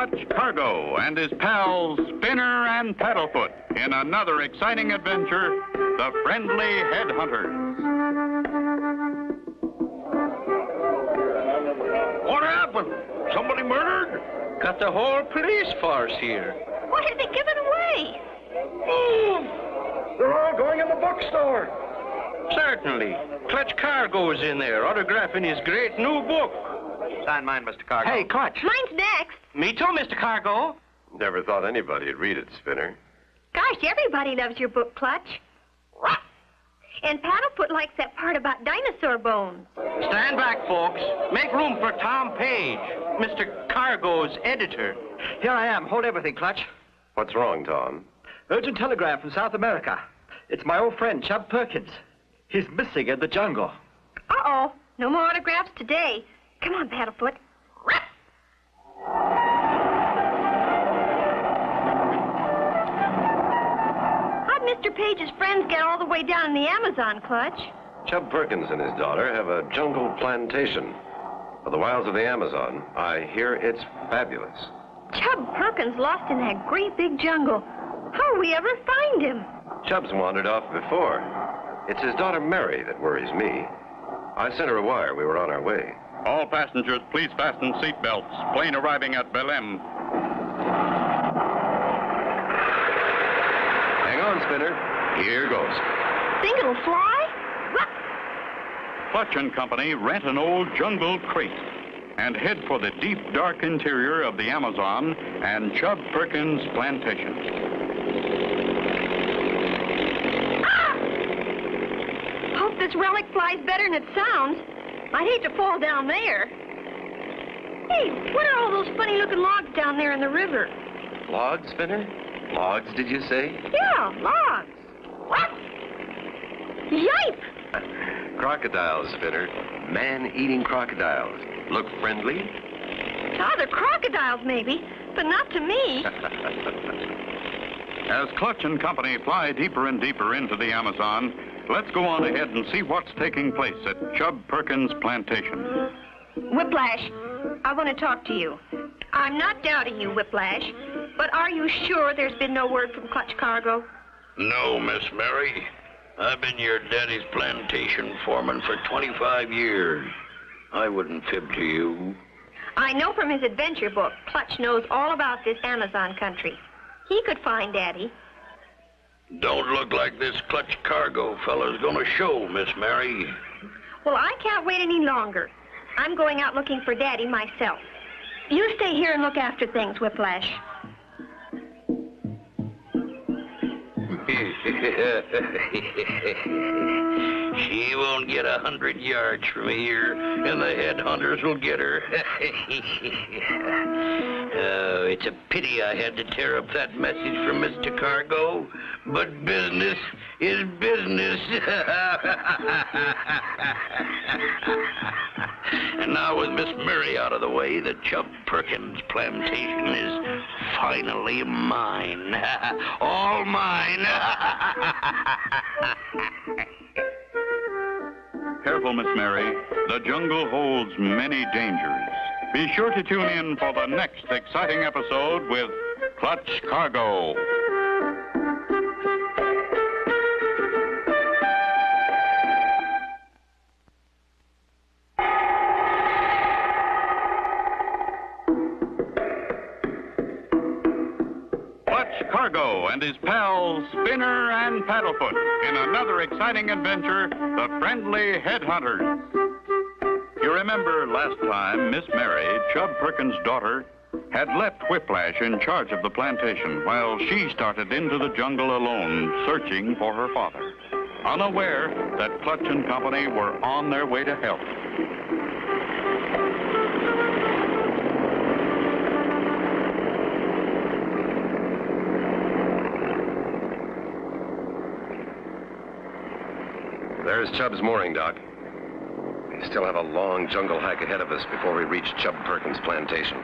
Clutch Cargo and his pals Spinner and Paddlefoot in another exciting adventure, The Friendly Headhunters. What happened? Somebody murdered? Got the whole police force here. What have they given away? Oh, they're all going in the bookstore. Certainly. Clutch Cargo's in there, autographing his great new book. Sign mine, Mr. Cargo. Hey, Clutch. Mine's next. Me too, Mr. Cargo. Never thought anybody'd read it, Spinner. Gosh, everybody loves your book, Clutch. And Paddlefoot likes that part about dinosaur bones. Stand back, folks. Make room for Tom Page, Mr. Cargo's editor. Here I am. Hold everything, Clutch. What's wrong, Tom? Urgent telegram from South America. It's my old friend, Chub Perkins. He's missing in the jungle. Uh-oh. No more autographs today. Come on, Paddlefoot. How'd Mr. Page's friends get all the way down in the Amazon, Clutch? Chub Perkins and his daughter have a jungle plantation for the wilds of the Amazon. I hear it's fabulous. Chub Perkins lost in that great big jungle. How'll we ever find him? Chub's wandered off before. It's his daughter Mary that worries me. I sent her a wire. We were on our way. All passengers, please fasten seatbelts. Plane arriving at Belém. Hang on, Spinner. Here goes. Think it'll fly? Clutch and Company rent an old jungle crate and head for the deep, dark interior of the Amazon and Chub Perkins plantation. Hope this relic flies better than it sounds. I'd hate to fall down there. Hey, what are all those funny-looking logs down there in the river? Logs, Spinner? Logs, did you say? Yeah, logs. What? Yipe! Crocodiles, Spinner. Man-eating crocodiles. Look friendly? To other crocodiles, maybe, but not to me. As Clutch and Company fly deeper and deeper into the Amazon, let's go on ahead and see what's taking place at Chub Perkins' plantation. Whiplash, I want to talk to you. I'm not doubting you, Whiplash, but are you sure there's been no word from Clutch Cargo? No, Miss Mary. I've been your daddy's plantation foreman for 25 years. I wouldn't fib to you. I know from his adventure book, Clutch knows all about this Amazon country. He could find Daddy. Don't look like this Clutch Cargo fella's gonna show, Miss Mary. Well, I can't wait any longer. I'm going out looking for Daddy myself. You stay here and look after things, Whiplash. She won't get 100 yards from here, and the headhunters will get her. Oh, it's a pity I had to tear up that message from Mr. Cargo, but business is business. And now with Miss Mary out of the way, the Chub Perkins plantation is finally mine. All mine. Careful, Miss Mary. The jungle holds many dangers. Be sure to tune in for the next exciting episode with Clutch Cargo. Clutch Cargo and his pals Spinner and Paddlefoot in another exciting adventure, The Friendly Headhunters. You remember last time Miss Mary, Chub Perkins' daughter, had left Whiplash in charge of the plantation while she started into the jungle alone, searching for her father, unaware that Clutch and Company were on their way to help. There's Chub's mooring dock. We still have a long jungle hike ahead of us before we reach Chub Perkins' plantation.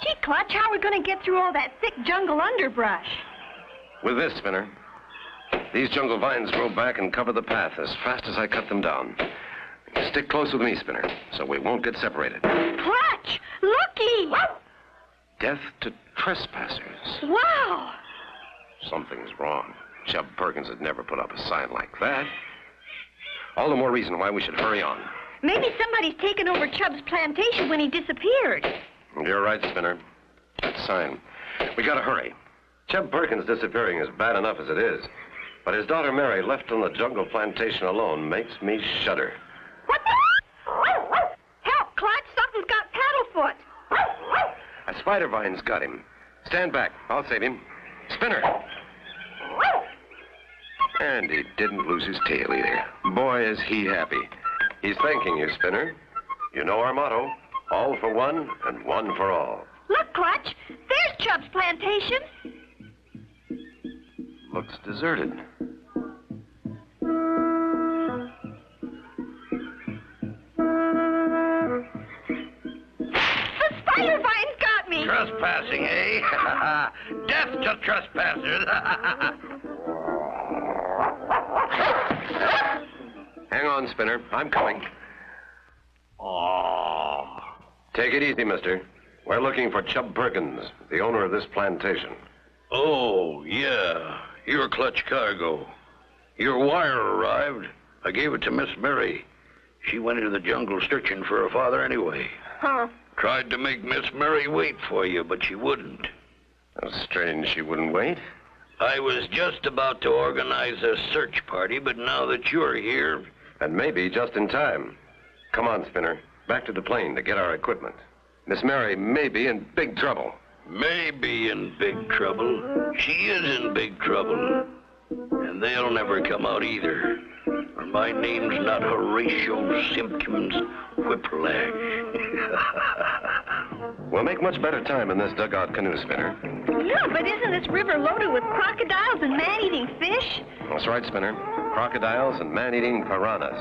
Gee, Clutch, how are we going to get through all that thick jungle underbrush? With this, Spinner. These jungle vines grow back and cover the path as fast as I cut them down. Stick close with me, Spinner, so we won't get separated. Clutch! Looky! Death to trespassers. Wow! Something's wrong. Chub Perkins had never put up a sign like that. All the more reason why we should hurry on. Maybe somebody's taken over Chubb's plantation when he disappeared. You're right, Spinner. That sign. We gotta hurry. Chub Perkins disappearing is bad enough as it is. But his daughter Mary, left on the jungle plantation alone, makes me shudder. What the? Help, Clutch! Something's got Paddlefoot! A spider vine's got him. Stand back. I'll save him. Spinner! And he didn't lose his tail either. Boy, is he happy. He's thanking you, Spinner. You know our motto, all for one and one for all. Look, Clutch! There's Chubb's plantation! Looks deserted. The spider vine's got me! Trespassing, eh? Death to trespassers. Hang on, Spinner. I'm coming. Oh. Take it easy, mister. We're looking for Chub Perkins, the owner of this plantation. Oh, yeah. You're Clutch Cargo. Your wire arrived. I gave it to Miss Mary. She went into the jungle searching for her father anyway. Huh. Tried to make Miss Mary wait for you, but she wouldn't. That's strange she wouldn't wait. I was just about to organize a search party, but now that you're here... And maybe just in time. Come on, Spinner. Back to the plane to get our equipment. Miss Mary may be in big trouble. Maybe in big trouble. She is in big trouble. And they'll never come out either. For my name's not Horatio Simpkins Whiplash. We'll make much better time in this dugout canoe, Spinner. Yeah, but isn't this river loaded with crocodiles and man-eating fish? That's right, Spinner. Crocodiles and man-eating piranhas.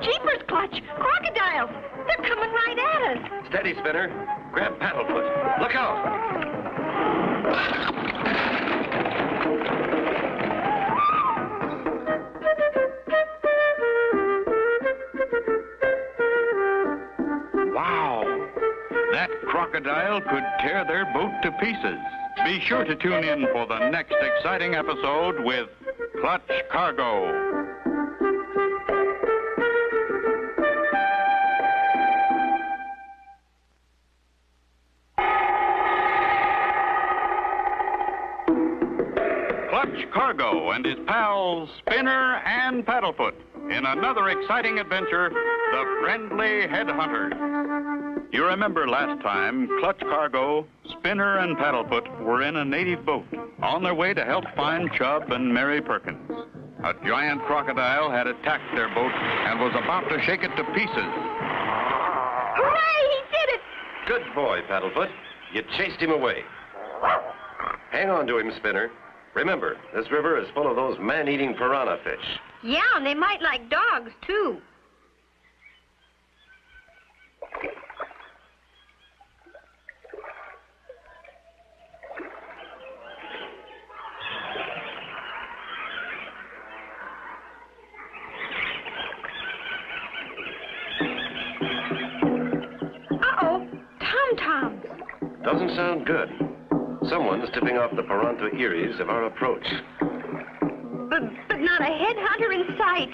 Jeepers, Clutch! Crocodiles! They're coming right at us! Steady, Spinner. Grab Paddlefoot. Look out! Wow! That crocodile could tear their boat to pieces. Be sure to tune in for the next exciting episode with Clutch Cargo. Clutch Cargo and his pals Spinner and Paddlefoot in another exciting adventure, The Friendly Headhunters. You remember last time, Clutch Cargo, Spinner, and Paddlefoot were in a native boat on their way to help find Chub and Mary Perkins. A giant crocodile had attacked their boat and was about to shake it to pieces. Hooray! He did it! Good boy, Paddlefoot. You chased him away. Hang on to him, Spinner. Remember, this river is full of those man-eating piranha fish. Yeah, and they might like dogs, too. Uh-oh, tom-toms. Doesn't sound good. Someone's tipping off the Paronto Eries of our approach. But not a headhunter in sight.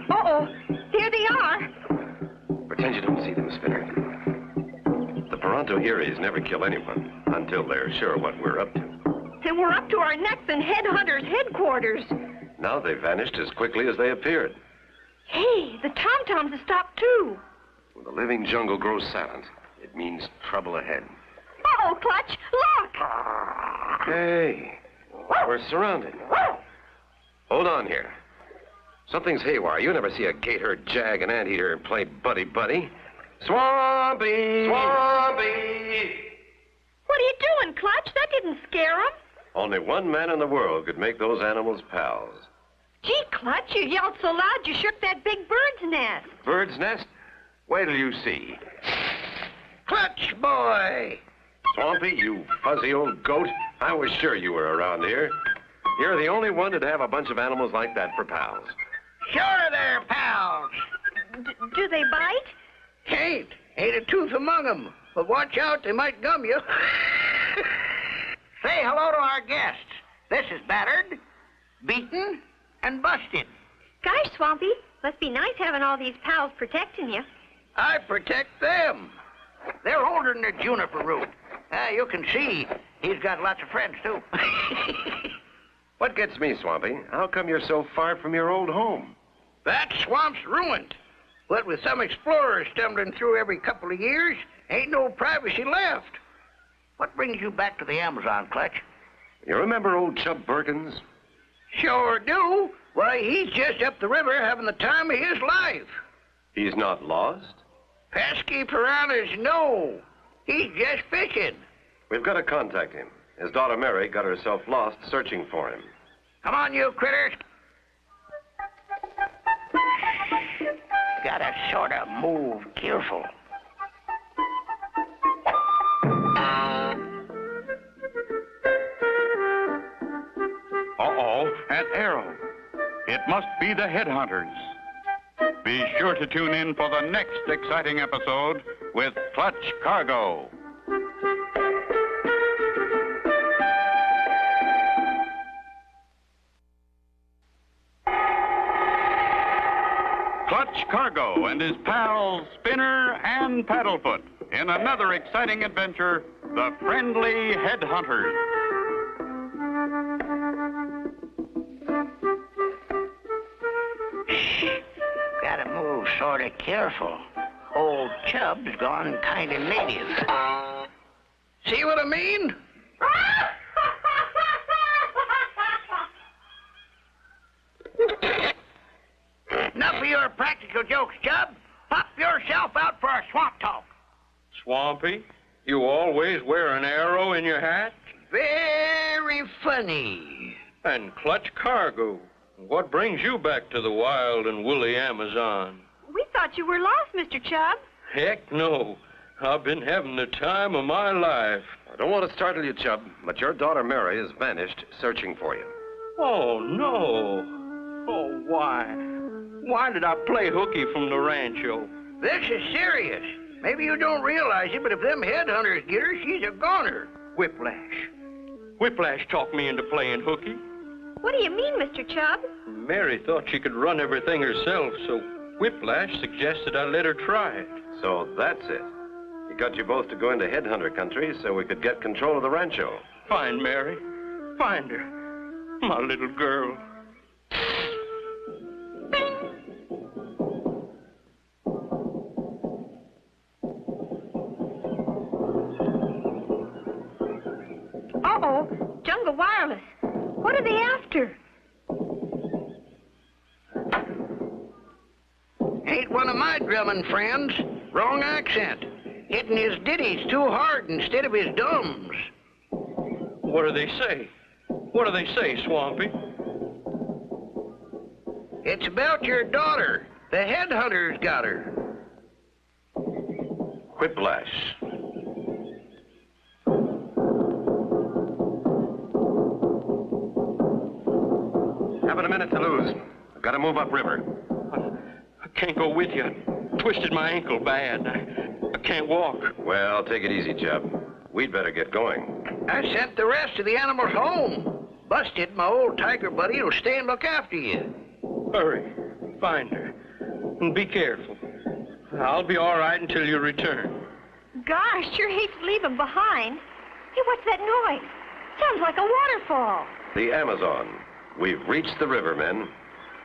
Uh-oh, here they are. Pretend you don't see them, Spinner. The Paronto Eries never kill anyone until they're sure what we're up to. And we're up to our necks in Headhunters' headquarters. Now they vanished as quickly as they appeared. Hey, the tom-toms have stopped, too. When the living jungle grows silent, it means trouble ahead. Uh-oh, Clutch, look! Hey, we're surrounded. Hold on here. Something's haywire. You never see a gator jag an anteater and play buddy-buddy. Swampy! Swampy! What are you doing, Clutch? That didn't scare him. Only one man in the world could make those animals pals. Gee, Clutch, you yelled so loud you shook that big bird's nest. Bird's nest? Wait till you see. Clutch boy! Swampy, you fuzzy old goat. I was sure you were around here. You're the only one to have a bunch of animals like that for pals. Sure they're pals. Do they bite? Ain't a tooth among 'em. But watch out, they might gum you. Say hello to our guests. This is Battered, Beaten, and Busted. Gosh, Swampy, must be nice having all these pals protecting you. I protect them. They're older than the juniper root. You can see he's got lots of friends, too. What gets me, Swampy? How come you're so far from your old home? That swamp's ruined. What with some explorers stumbling through every couple of years, ain't no privacy left. What brings you back to the Amazon, Clutch? You remember old Chub Perkins? Sure do. Why, he's just up the river having the time of his life. He's not lost? Pesky piranhas, no. He's just fishing. We've got to contact him. His daughter Mary got herself lost searching for him. Come on, you critters. Gotta sort of move careful. Uh-oh, an arrow. It must be the headhunters. Be sure to tune in for the next exciting episode with Clutch Cargo. Clutch Cargo and his pals Spinner and Paddlefoot in another exciting adventure, The Friendly Headhunters. Gotta move sort of careful. Old Chub's gone kind of native. See what I mean? Enough of your practical jokes, Chub. Pop yourself out for a swamp talk. Swampy, you always wear an arrow in your hat? Very funny. And Clutch Cargo. What brings you back to the wild and woolly Amazon? We thought you were lost, Mr. Chubb. Heck no. I've been having the time of my life. I don't want to startle you, Chub, but your daughter Mary has vanished searching for you. Oh, no. Oh, why? Why did I play hooky from the rancho? This is serious. Maybe you don't realize it, but if them headhunters get her, she's a goner. Whiplash. Whiplash talked me into playing hooky. What do you mean, Mr. Chubb? Mary thought she could run everything herself, so Whiplash suggested I let her try it. So that's it. He got you both to go into headhunter country so we could get control of the rancho. Find Mary. Find her. My little girl. Uh-oh, Jungle Wireless. What are they after? Ain't one of my drumming friends. Wrong accent. Hitting his ditties too hard instead of his dums. What do they say? What do they say, Swampy? It's about your daughter. The headhunters got her. Whiplash. Haven't a minute to lose. I've got to move upriver. I can't go with you. I twisted my ankle bad. I can't walk. Well, take it easy, Chub. We'd better get going. I sent the rest of the animals home. Busted, my old tiger buddy, will stay and look after you. Hurry. Find her. And be careful. I'll be all right until you return. Gosh, sure hate to leave them behind. Hey, what's that noise? Sounds like a waterfall. The Amazon. We've reached the river, men.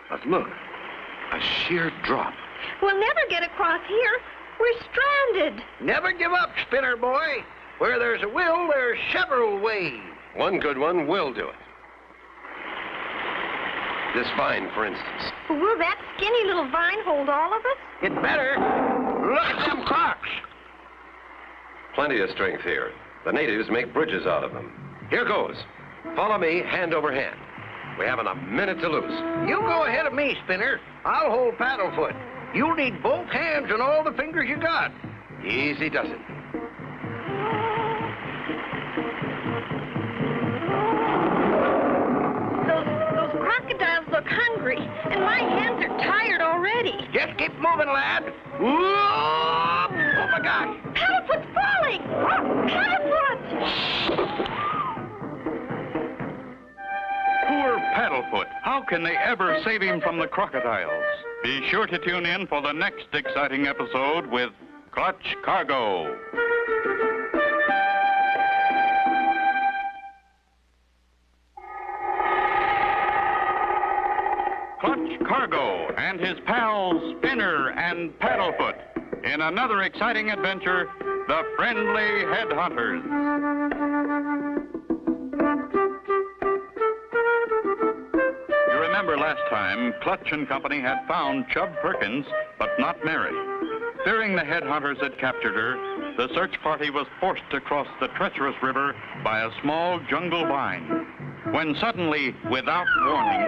But look, a sheer drop. We'll never get across here. We're stranded. Never give up, Spinner boy. Where there's a will, there's several ways. One good one will do it. This vine, for instance. Will that skinny little vine hold all of us? It better. Look at them crocks. Plenty of strength here. The natives make bridges out of them. Here goes. Follow me, hand over hand. We haven't a minute to lose. You go ahead of me, Spinner. I'll hold Paddlefoot. You'll need both hands and all the fingers you got. Easy does it. Just keep moving, lad. Whoa! Oh, my gosh. Paddlefoot's falling! Paddlefoot! Poor Paddlefoot. How can they ever save him from the crocodiles? Be sure to tune in for the next exciting episode with Clutch Cargo. Clutch Cargo and his pals Spinner and Paddlefoot in another exciting adventure, The Friendly Headhunters. You remember last time, Clutch and Company had found Chub Perkins, but not Mary. Fearing the headhunters had captured her, the search party was forced to cross the treacherous river by a small jungle vine. When suddenly, without warning...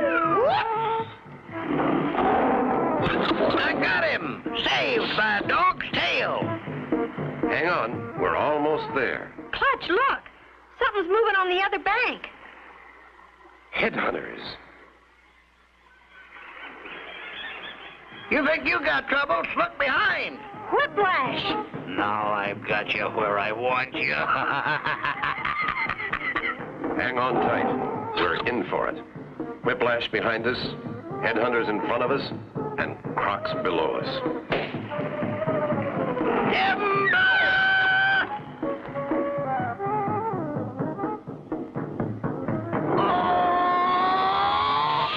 I got him! Saved by a dog's tail! Hang on. We're almost there. Clutch, look! Something's moving on the other bank. Headhunters. You think you got trouble? Look behind! Whiplash! Now I've got you where I want you. Hang on tight. We're in for it. Whiplash behind us, headhunters in front of us, and crocs below us. Timber! Oh!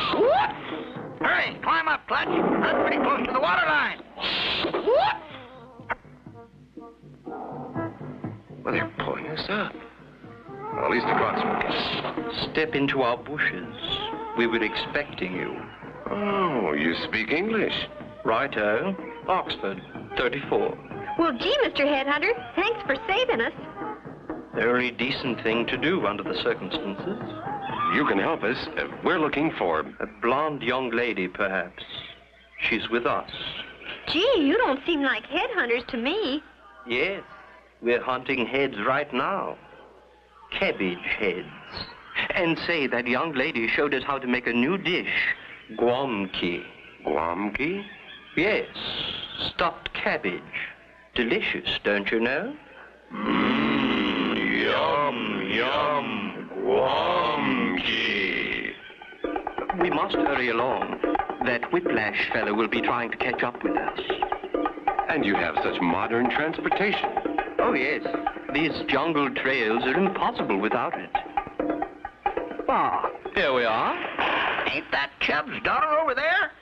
Hurry, climb up, Clutch. That's pretty close to the water line. Well, they're pulling us up. Well, at least the crocs will get us. Step into our bushes. We were expecting you. Oh, you speak English. Righto. Oxford, 34. Well, gee, Mr. Headhunter, thanks for saving us. Very decent thing to do under the circumstances. You can help us. We're looking for... A blonde young lady, perhaps. She's with us. Gee, you don't seem like headhunters to me. Yes, we're hunting heads right now. Cabbage heads. And say, that young lady showed us how to make a new dish. Guamki. Guamki? Yes, stuffed cabbage. Delicious, don't you know? Yum, yum, Guamki. We must hurry along. That Whiplash fellow will be trying to catch up with us. And you have such modern transportation. Oh, yes. These jungle trails are impossible without it. Ah, here we are. Ain't that Chubb's daughter over there?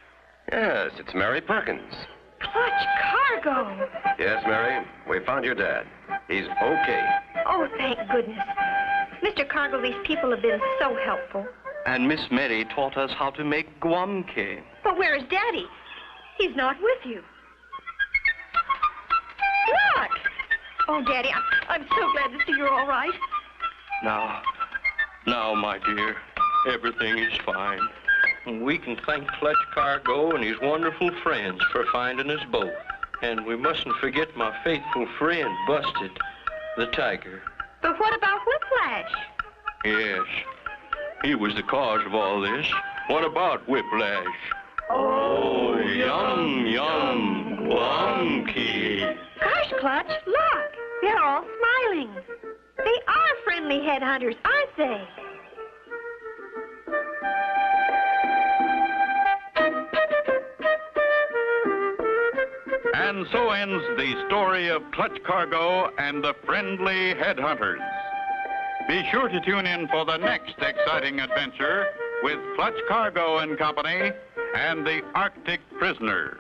Yes, it's Mary Perkins. Clutch Cargo! Yes, Mary, we found your dad. He's okay. Oh, thank goodness. Mr. Cargo, these people have been so helpful. And Miss Mary taught us how to make guamke. But where is Daddy? He's not with you. Look! Oh, Daddy, I'm so glad to see you're all right. Now, my dear, everything is fine. And we can thank Clutch Cargo and his wonderful friends for finding us both. And we mustn't forget my faithful friend, Busted, the tiger. But what about Whiplash? Yes, he was the cause of all this. What about Whiplash? Oh, yum, yum, guamki. Gosh, Clutch, look! They're all smiling. They are friendly headhunters, aren't they? And so ends the story of Clutch Cargo and the Friendly Headhunters. Be sure to tune in for the next exciting adventure with Clutch Cargo and Company and the Arctic Prisoner.